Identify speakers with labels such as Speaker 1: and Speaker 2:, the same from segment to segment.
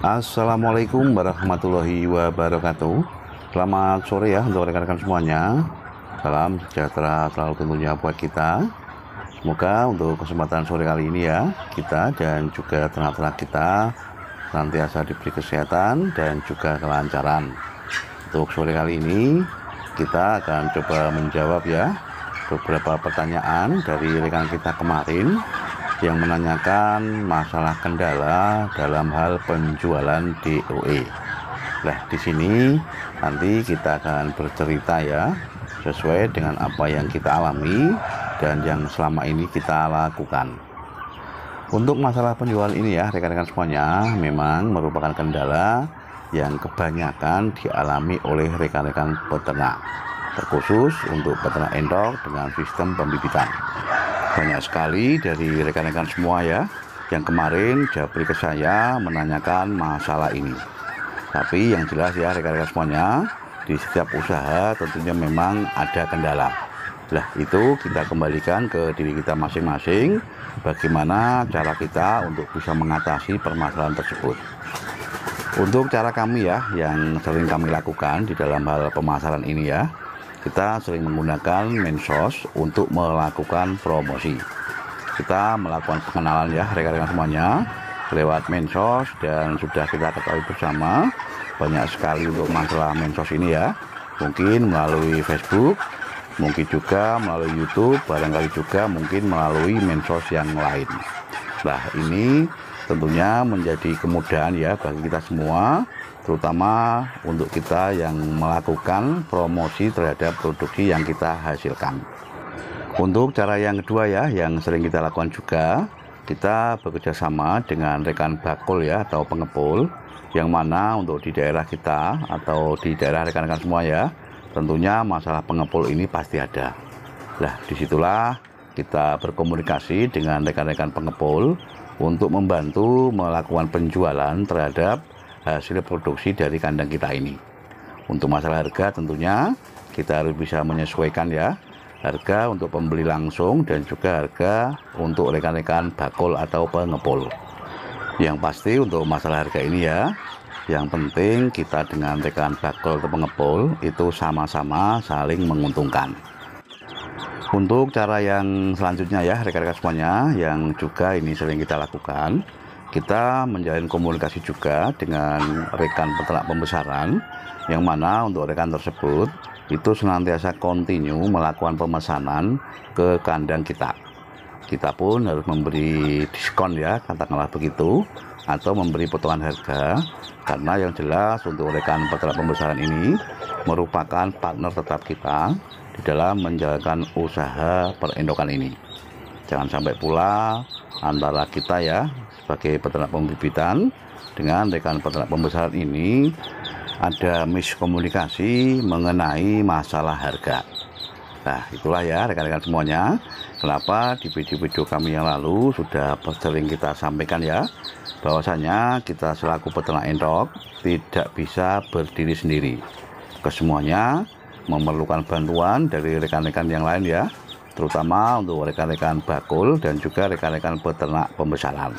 Speaker 1: Assalamualaikum warahmatullahi wabarakatuh. Selamat sore ya untuk rekan-rekan semuanya. Salam sejahtera selalu tentunya buat kita. Semoga untuk kesempatan sore kali ini ya, kita dan juga ternak-ternak kita senantiasa diberi kesehatan dan juga kelancaran. Untuk sore kali ini kita akan coba menjawab ya beberapa pertanyaan dari rekan kita kemarin yang menanyakan masalah kendala dalam hal penjualan DOE. Nah, di sini nanti kita akan bercerita ya sesuai dengan apa yang kita alami dan yang selama ini kita lakukan. Untuk masalah penjualan ini ya rekan-rekan semuanya memang merupakan kendala yang kebanyakan dialami oleh rekan-rekan peternak, terkhusus untuk peternak endok dengan sistem pembibitan. Banyak sekali dari rekan-rekan semua ya yang kemarin japri ke saya menanyakan masalah ini. Tapi yang jelas ya rekan-rekan semuanya, di setiap usaha tentunya memang ada kendala. Nah, itu kita kembalikan ke diri kita masing-masing, bagaimana cara kita untuk bisa mengatasi permasalahan tersebut. Untuk cara kami ya yang sering kami lakukan di dalam hal permasalahan ini ya, kita sering menggunakan medsos untuk melakukan promosi. Kita melakukan pengenalan ya rekan-rekan semuanya lewat medsos, dan sudah kita ketahui bersama banyak sekali untuk masalah medsos ini ya. Mungkin melalui Facebook, mungkin juga melalui YouTube, barangkali juga mungkin melalui medsos yang lain. Nah, ini tentunya menjadi kemudahan ya bagi kita semua, terutama untuk kita yang melakukan promosi terhadap produksi yang kita hasilkan. Untuk cara yang kedua ya yang sering kita lakukan juga, kita bekerja sama dengan rekan bakul ya atau pengepul, yang mana untuk di daerah kita atau di daerah rekan-rekan semua ya, tentunya masalah pengepul ini pasti ada. Nah, disitulah kita berkomunikasi dengan rekan-rekan pengepul untuk membantu melakukan penjualan terhadap hasil produksi dari kandang kita ini. Untuk masalah harga tentunya kita harus bisa menyesuaikan ya, harga untuk pembeli langsung dan juga harga untuk rekan-rekan bakul atau pengepul. Yang pasti untuk masalah harga ini ya, yang penting kita dengan rekan bakul atau pengepul itu sama-sama saling menguntungkan. Untuk cara yang selanjutnya ya rekan-rekan semuanya yang juga ini sering kita lakukan, kita menjalin komunikasi juga dengan rekan peternak pembesaran, yang mana untuk rekan tersebut itu senantiasa kontinu melakukan pemesanan ke kandang kita. Kita pun harus memberi diskon ya, katakanlah begitu, atau memberi potongan harga, karena yang jelas untuk rekan peternak pembesaran ini merupakan partner tetap kita di dalam menjalankan usaha perendokan ini. Jangan sampai pula antara kita ya sebagai peternak pembibitan dengan rekan peternak pembesaran ini ada miskomunikasi mengenai masalah harga. Nah, itulah ya rekan-rekan semuanya, kenapa di video-video kami yang lalu sudah sering kita sampaikan ya, bahwasanya kita selaku peternak endok tidak bisa berdiri sendiri. Kesemuanya memerlukan bantuan dari rekan-rekan yang lain ya, terutama untuk rekan-rekan bakul dan juga rekan-rekan peternak pembesaran.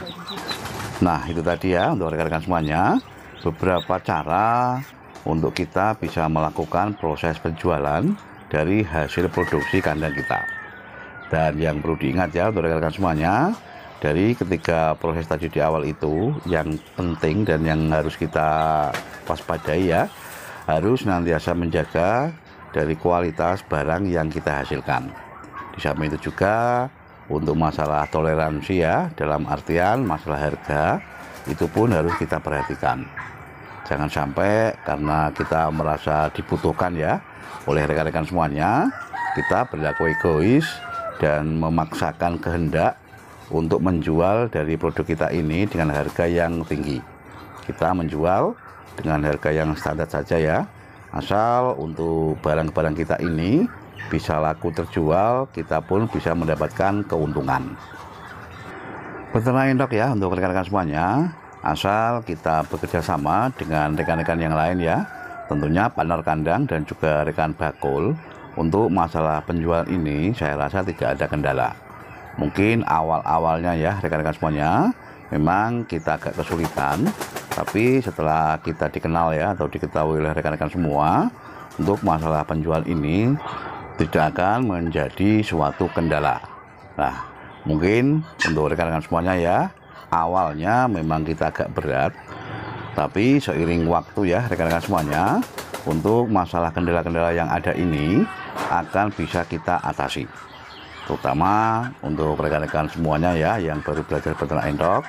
Speaker 1: Nah, itu tadi ya untuk rekan-rekan semuanya beberapa cara untuk kita bisa melakukan proses penjualan dari hasil produksi kandang kita. Dan yang perlu diingat ya untuk rekan-rekan semuanya, dari ketiga proses tadi di awal itu yang penting dan yang harus kita waspadai ya, harus senantiasa menjaga dari kualitas barang yang kita hasilkan. Di samping itu juga untuk masalah toleransi ya, dalam artian masalah harga itu pun harus kita perhatikan. Jangan sampai karena kita merasa dibutuhkan ya oleh rekan-rekan semuanya, kita berlaku egois dan memaksakan kehendak untuk menjual dari produk kita ini dengan harga yang tinggi. Kita menjual dengan harga yang standar saja ya, asal untuk barang-barang kita ini bisa laku terjual, kita pun bisa mendapatkan keuntungan. Peternak endok ya untuk rekan-rekan semuanya, asal kita bekerja sama dengan rekan-rekan yang lain ya, tentunya partner kandang dan juga rekan bakul, untuk masalah penjualan ini saya rasa tidak ada kendala. Mungkin awal-awalnya ya rekan-rekan semuanya memang kita agak kesulitan, tapi setelah kita dikenal ya atau diketahui oleh rekan-rekan semua, untuk masalah penjualan ini tidak akan menjadi suatu kendala. Nah, mungkin untuk rekan-rekan semuanya ya, awalnya memang kita agak berat, tapi seiring waktu ya rekan-rekan semuanya, untuk masalah kendala-kendala yang ada ini akan bisa kita atasi. Terutama untuk rekan-rekan semuanya ya yang baru belajar peternak endok,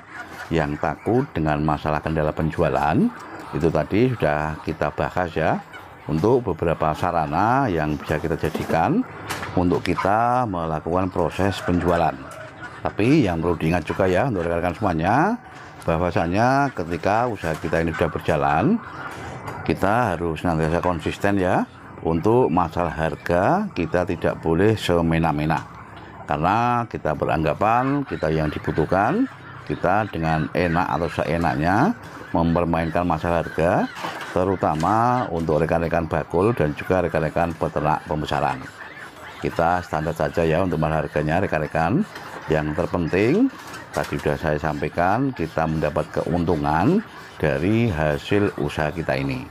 Speaker 1: yang takut dengan masalah kendala penjualan, itu tadi sudah kita bahas ya, untuk beberapa sarana yang bisa kita jadikan untuk kita melakukan proses penjualan. Tapi yang perlu diingat juga ya untuk rekan-rekan semuanya, bahwasanya ketika usaha kita ini sudah berjalan, kita harus senantiasa konsisten ya. Untuk masalah harga kita tidak boleh semena-mena, karena kita beranggapan kita yang dibutuhkan, kita dengan enak atau seenaknya mempermainkan masalah harga, terutama untuk rekan-rekan bakul dan juga rekan-rekan peternak pembesaran. Kita standar saja ya untuk masalah harganya rekan-rekan. Yang terpenting tadi sudah saya sampaikan, kita mendapat keuntungan dari hasil usaha kita ini.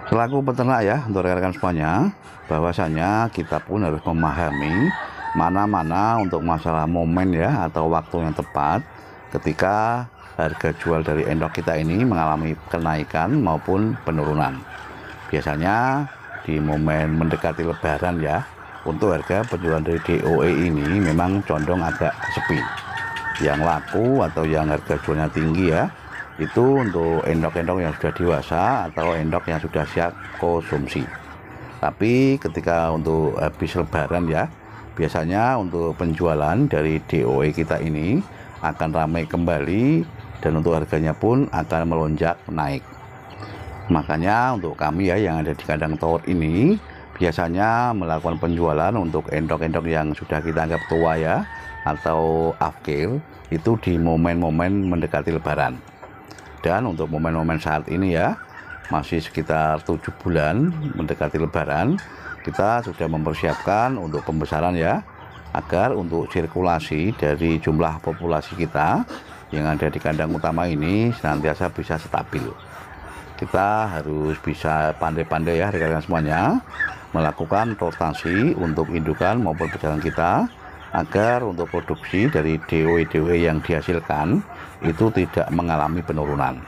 Speaker 1: Selaku peternak ya untuk rekan-rekan semuanya, bahwasanya kita pun harus memahami mana-mana untuk masalah momen ya atau waktu yang tepat ketika harga jual dari endok kita ini mengalami kenaikan maupun penurunan. Biasanya di momen mendekati lebaran ya, untuk harga penjualan dari DOE ini memang condong agak sepi. Yang laku atau yang harga jualnya tinggi ya, itu untuk endok-endok yang sudah dewasa atau endok yang sudah siap konsumsi. Tapi ketika untuk habis lebaran ya, biasanya untuk penjualan dari DOE kita ini akan ramai kembali dan untuk harganya pun akan melonjak naik. Makanya untuk kami ya yang ada di kandang tower ini biasanya melakukan penjualan untuk endok-endok yang sudah kita anggap tua ya atau afkir itu di momen-momen mendekati lebaran. Dan untuk momen-momen saat ini ya, masih sekitar 7 bulan mendekati lebaran, kita sudah mempersiapkan untuk pembesaran ya, agar untuk sirkulasi dari jumlah populasi kita yang ada di kandang utama ini senantiasa bisa stabil. Kita harus bisa pandai-pandai ya rekan-rekan semuanya melakukan rotasi untuk indukan maupun pejalan kita, agar untuk produksi dari DOE yang dihasilkan itu tidak mengalami penurunan.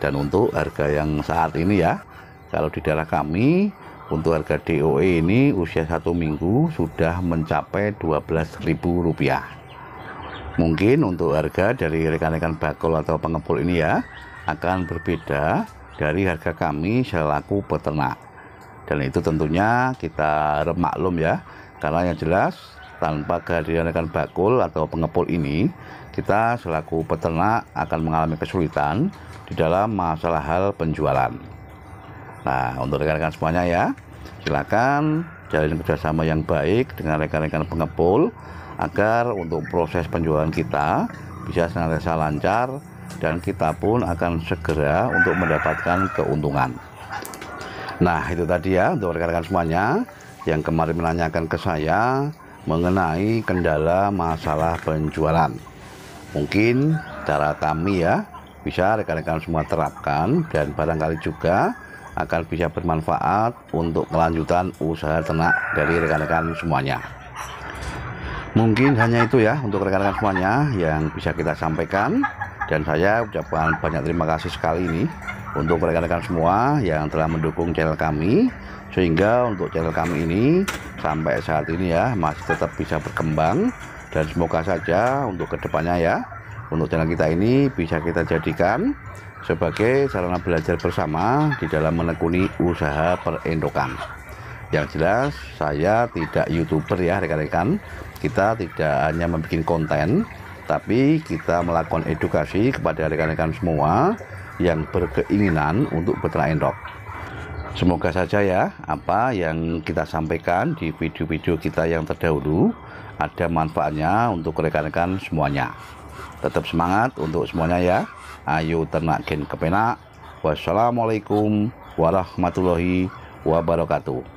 Speaker 1: Dan untuk harga yang saat ini ya, kalau di daerah kami untuk harga DOE ini usia 1 minggu sudah mencapai Rp12.000. Mungkin untuk harga dari rekan-rekan bakul atau pengepul ini ya akan berbeda dari harga kami selaku peternak. Dan itu tentunya kita harap maklum ya, karena yang jelas tanpa kehadiran rekan bakul atau pengepul ini, kita selaku peternak akan mengalami kesulitan di dalam masalah hal penjualan. Nah, untuk rekan-rekan semuanya ya, silakan jalin kerjasama yang baik dengan rekan-rekan pengepul agar untuk proses penjualan kita bisa senantiasa lancar dan kita pun akan segera untuk mendapatkan keuntungan. Nah, itu tadi ya untuk rekan-rekan semuanya yang kemarin menanyakan ke saya mengenai kendala masalah penjualan. Mungkin cara kami ya bisa rekan-rekan semua terapkan dan barangkali juga akan bisa bermanfaat untuk kelanjutan usaha ternak dari rekan-rekan semuanya. Mungkin hanya itu ya untuk rekan-rekan semuanya yang bisa kita sampaikan, dan saya ucapkan banyak terima kasih sekali ini untuk rekan-rekan semua yang telah mendukung channel kami, sehingga untuk channel kami ini sampai saat ini ya masih tetap bisa berkembang, dan semoga saja untuk kedepannya ya untuk channel kita ini bisa kita jadikan sebagai sarana belajar bersama di dalam menekuni usaha perendokan. Yang jelas saya tidak YouTuber ya rekan-rekan, kita tidak hanya membuat konten, tapi kita melakukan edukasi kepada rekan-rekan semua yang berkeinginan untuk beternak endok. Semoga saja ya apa yang kita sampaikan di video-video kita yang terdahulu ada manfaatnya untuk rekan-rekan semuanya. Tetap semangat untuk semuanya ya. Ayo ternak gen kepenak. Wassalamualaikum warahmatullahi wabarakatuh.